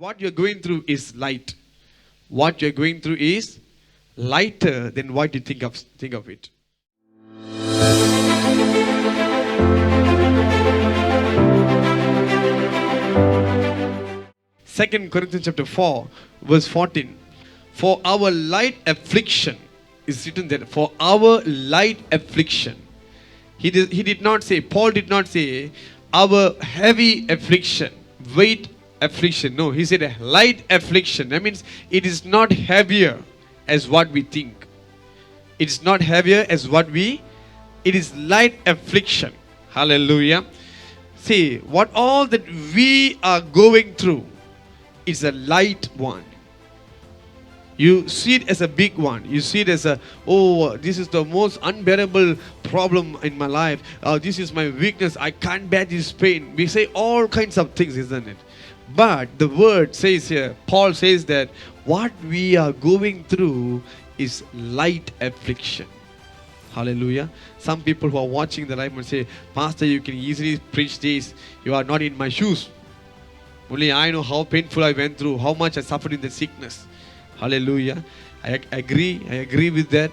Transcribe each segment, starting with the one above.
what you're going through is light. What you're going through is lighter than what you think of it. Second Corinthians chapter 4, verse 14. For our light affliction is written there. For our light affliction. He did not say, Paul did not say, our heavy affliction, weight affliction. No, he said a light affliction. That means it is not heavier as what we think. It is not heavier as it is light affliction. Hallelujah. See, what all that we are going through is a light one. You see it as a big one. You see it as this is the most unbearable problem in my life. This is my weakness. I can't bear this pain. We say all kinds of things, isn't it? But the word says here, Paul says that what we are going through is light affliction. Hallelujah. Some people who are watching the live will say, Pastor, you can easily preach this. You are not in my shoes. Only I know how painful I went through, how much I suffered in the sickness. Hallelujah. I agree with that.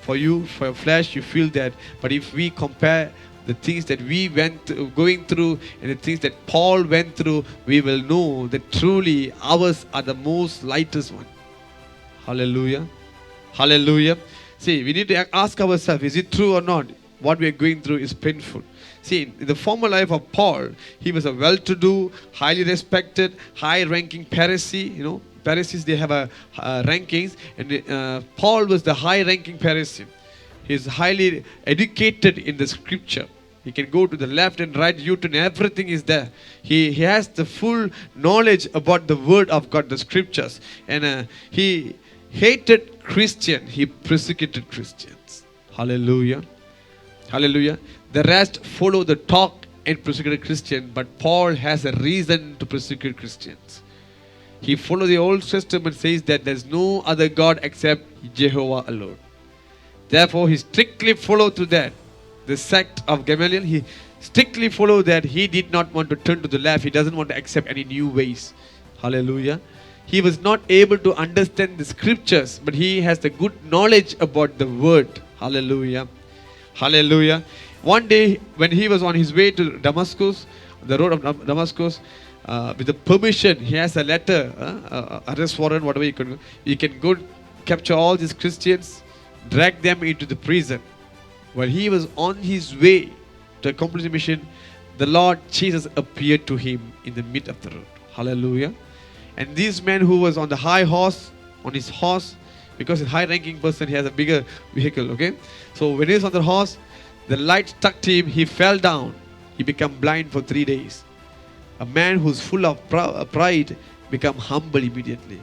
For you, for your flesh, you feel that. But if we compare the things that we going through and the things that Paul went through, we will know that truly ours are the most lightest one. Hallelujah. Hallelujah. See, we need to ask ourselves, is it true or not? What we are going through is painful. See, in the former life of Paul, he was a well-to-do, highly respected, high-ranking Pharisee. You know, Pharisees, they have rankings. And Paul was the high-ranking Pharisee. He is highly educated in the scripture. He can go to the left and right, U-turn, everything is there. He has the full knowledge about the word of God, the scriptures. And he hated Christians. He persecuted Christians. Hallelujah. Hallelujah. The rest follow the talk and persecute Christians. But Paul has a reason to persecute Christians. He followed the Old Testament, says that there is no other God except Jehovah alone. Therefore, he strictly followed to that. The sect of Gamaliel, he strictly followed that. He did not want to turn to the left. He doesn't want to accept any new ways. Hallelujah. He was not able to understand the scriptures, but he has the good knowledge about the word. Hallelujah. Hallelujah. One day, when he was on his way to Damascus, the road of Damascus, with the permission, he has a letter, arrest warrant, whatever you can do. You can go capture all these Christians, drag them into the prison. While he was on his way to accomplish the mission, the Lord Jesus appeared to him in the midst of the road. Hallelujah. And this man who was on the on his horse, because a high-ranking person, he has a bigger vehicle, okay? So when he was on the horse, the light struck him, he fell down. He became blind for 3 days. A man who's full of pride become humble immediately.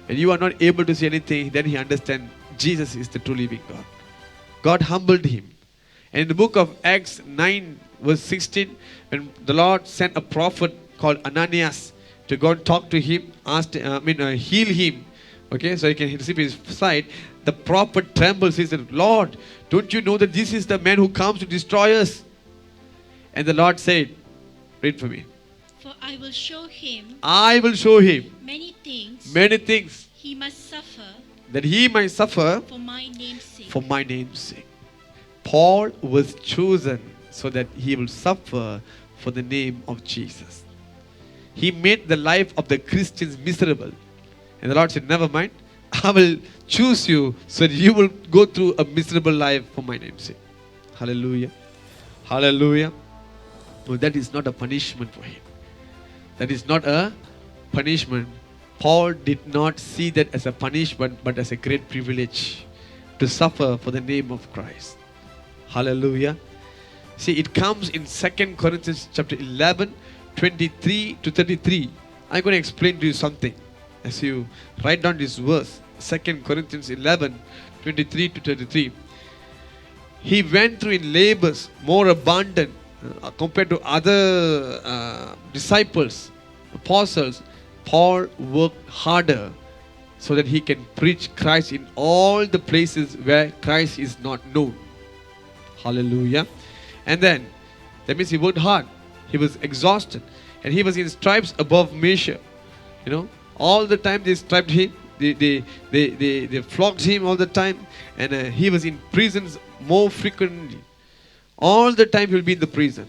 And you are not able to see anything, then he understands Jesus is the true living God. God humbled him. And in the book of Acts 9 verse 16, when the Lord sent a prophet called Ananias to go and talk to him, heal him, okay, so he can receive his sight, the prophet trembles. He said, Lord, don't you know that this is the man who comes to destroy us? And the Lord said, read for me. For I will show him many things he must suffer, that he might suffer for my name's sake. For my name's sake. Paul was chosen so that he will suffer for the name of Jesus. He made the life of the Christians miserable. And the Lord said, never mind, I will choose you so that you will go through a miserable life for my name's sake. Hallelujah. Hallelujah. No, that is not a punishment for him. That is not a punishment. Paul did not see that as a punishment, but as a great privilege to suffer for the name of Christ. Hallelujah. See, it comes in 2 Corinthians chapter 11, 23 to 33. I'm going to explain to you something. As you write down this verse, 2 Corinthians 11, 23 to 33. He went through in labors more abundant compared to other disciples, apostles. Paul worked harder so that he can preach Christ in all the places where Christ is not known. Hallelujah. And then, that means he worked hard. He was exhausted. And he was in stripes above measure. You know, all the time they stripped him, they flogged him all the time, and he was in prisons more frequently. All the time he will be in the prison.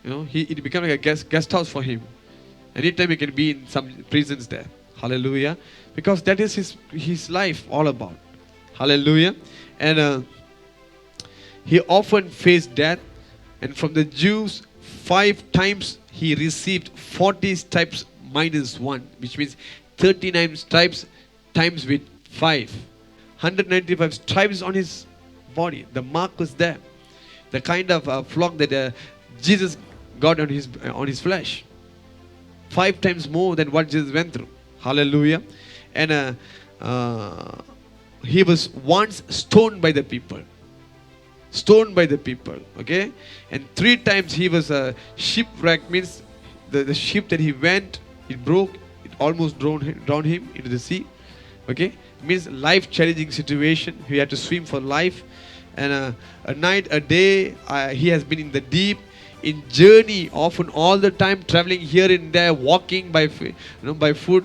You know, it became like a guest house for him. Anytime he can be in some prisons there. Hallelujah. Because that is his life all about. Hallelujah. And he often faced death. And from the Jews, 5 times he received 40 stripes minus 1, which means 39 stripes times with 5. 195 stripes on his body. The mark was there. The kind of flog that Jesus got on his flesh. 5 times more than what Jesus went through. Hallelujah. And he was once stoned by the people. Stoned by the people. Okay. And 3 times he was shipwrecked. Means the ship that he went, it broke. It almost drowned him into the sea. Okay. Means life challenging situation. He had to swim for life. And a night, a day, he has been in the deep, in journey, often all the time, traveling here and there, walking by foot.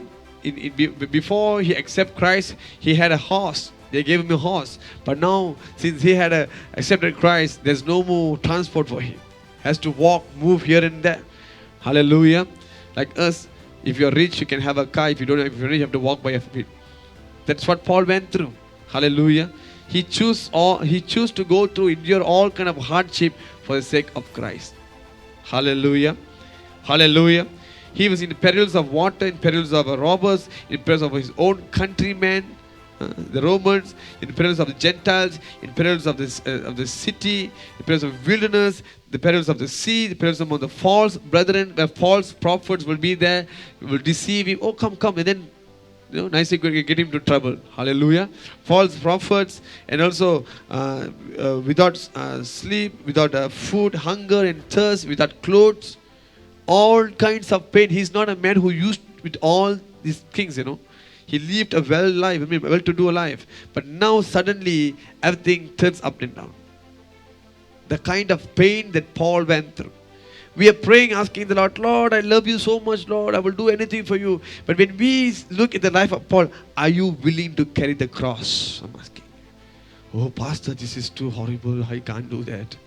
Before he accepted Christ, he had a horse. They gave him a horse. But now, since he had accepted Christ, there's no more transport for him. Has to walk, move here and there. Hallelujah. Like us, if you're rich, you can have a car. If you're rich, you have to walk by your feet. That's what Paul went through. Hallelujah. He chose to go through, endure all kind of hardship for the sake of Christ. Hallelujah. Hallelujah. He was in perils of water, in perils of robbers, in perils of his own countrymen, the Romans, in perils of the Gentiles, in perils of the city, in perils of wilderness, the perils of the sea, the perils among the false brethren, where false prophets will be there, will deceive him. Oh, come. And then nicely get him to trouble. Hallelujah. False prophets, and also without sleep, without food, hunger and thirst, without clothes, all kinds of pain. He's not a man who used with all these things, He lived a well-to-do life. But now suddenly everything turns up and down. The kind of pain that Paul went through. We are praying, asking the Lord, I love you so much, Lord. I will do anything for you. But when we look at the life of Paul, are you willing to carry the cross? I'm asking. Oh, Pastor, this is too horrible. I can't do that.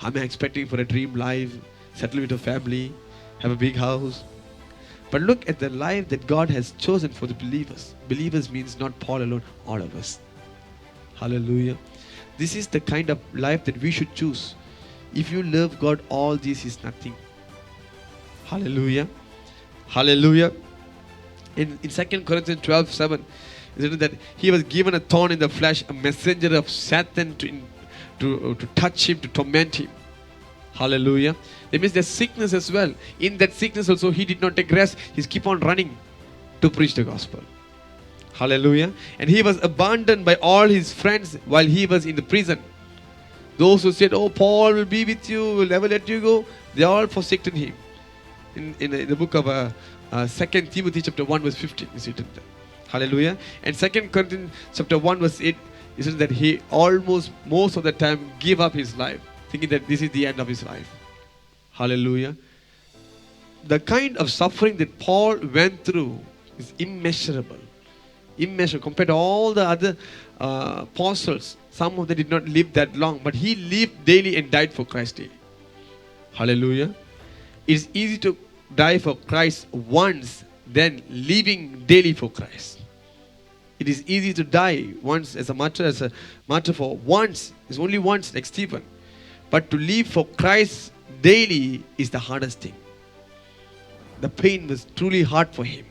I'm expecting for a dream life, settle with a family, have a big house. But look at the life that God has chosen for the believers. Believers means not Paul alone, all of us. Hallelujah. This is the kind of life that we should choose. If you love God, all this is nothing. Hallelujah. Hallelujah. In 2 Corinthians 12:7, it's written that he was given a thorn in the flesh, a messenger of Satan to touch him, to torment him. Hallelujah. That means there's sickness as well. In that sickness also, he did not take rest. He keep on running to preach the gospel. Hallelujah. And he was abandoned by all his friends while he was in the prison. Those who said, oh, Paul will be with you, will never let you go, they all forsaken him. In the book of 2 Timothy chapter 1 verse 15 is written there. Hallelujah. And 2 Corinthians chapter 1 verse 8 is written that he most of the time gave up his life, thinking that this is the end of his life. Hallelujah. The kind of suffering that Paul went through is immeasurable. Immeasurable compared to all the other apostles. Some of them did not live that long, but he lived daily and died for Christ daily. Hallelujah. It's easy to die for Christ once than living daily for Christ. It is easy to die once as a martyr for once. It's only once, like Stephen. But to live for Christ daily is the hardest thing. The pain was truly hard for him.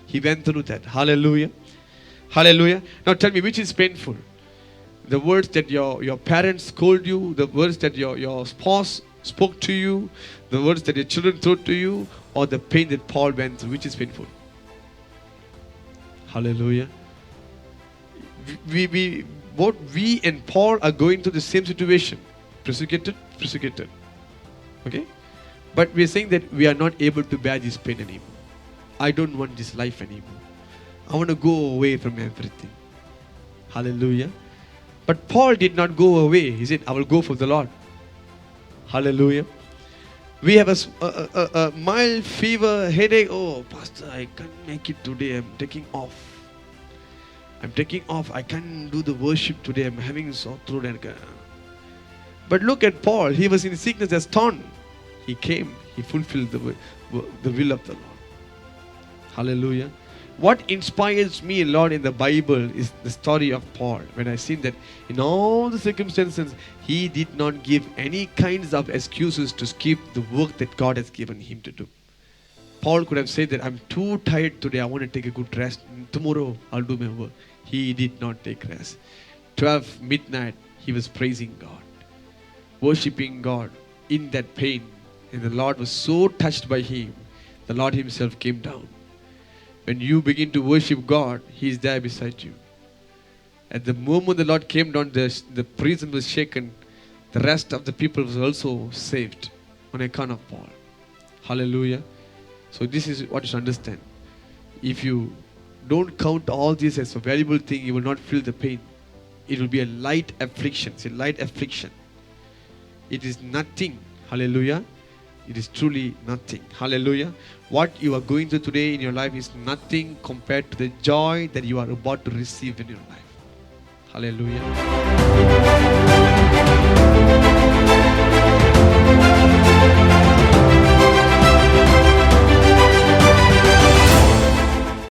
He went through that. Hallelujah. Hallelujah. Now tell me, which is painful? The words that your parents scold you, the words that your spouse spoke to you, the words that your children told to you, or the pain that Paul went through, which is painful? Hallelujah. Both we and Paul are going through the same situation. Persecuted. Okay? But we are saying that we are not able to bear this pain anymore. I don't want this life anymore. I want to go away from everything. Hallelujah. But Paul did not go away. He said, I will go for the Lord. Hallelujah. We have a mild fever, headache. Oh, Pastor, I can't make it today. I'm taking off. I'm taking off. I can't do the worship today. I'm having a sore throat. But look at Paul. He was in sickness as torn. He came. He fulfilled the will of the Lord. Hallelujah. What inspires me, Lord, in the Bible is the story of Paul. When I see that in all the circumstances, he did not give any kinds of excuses to skip the work that God has given him to do. Paul could have said that I'm too tired today. I want to take a good rest. Tomorrow I'll do my work. He did not take rest. 12 midnight, he was praising God, worshipping God in that pain. And the Lord was so touched by him. The Lord himself came down. When you begin to worship God, He is there beside you. At the moment the Lord came down, the prison was shaken. The rest of the people was also saved on account of Paul. Hallelujah. So this is what you should understand. If you don't count all this as a valuable thing, you will not feel the pain. It will be a light affliction. It's a light affliction. It is nothing. Hallelujah. It is truly nothing. Hallelujah. What you are going through today in your life is nothing compared to the joy that you are about to receive in your life. Hallelujah.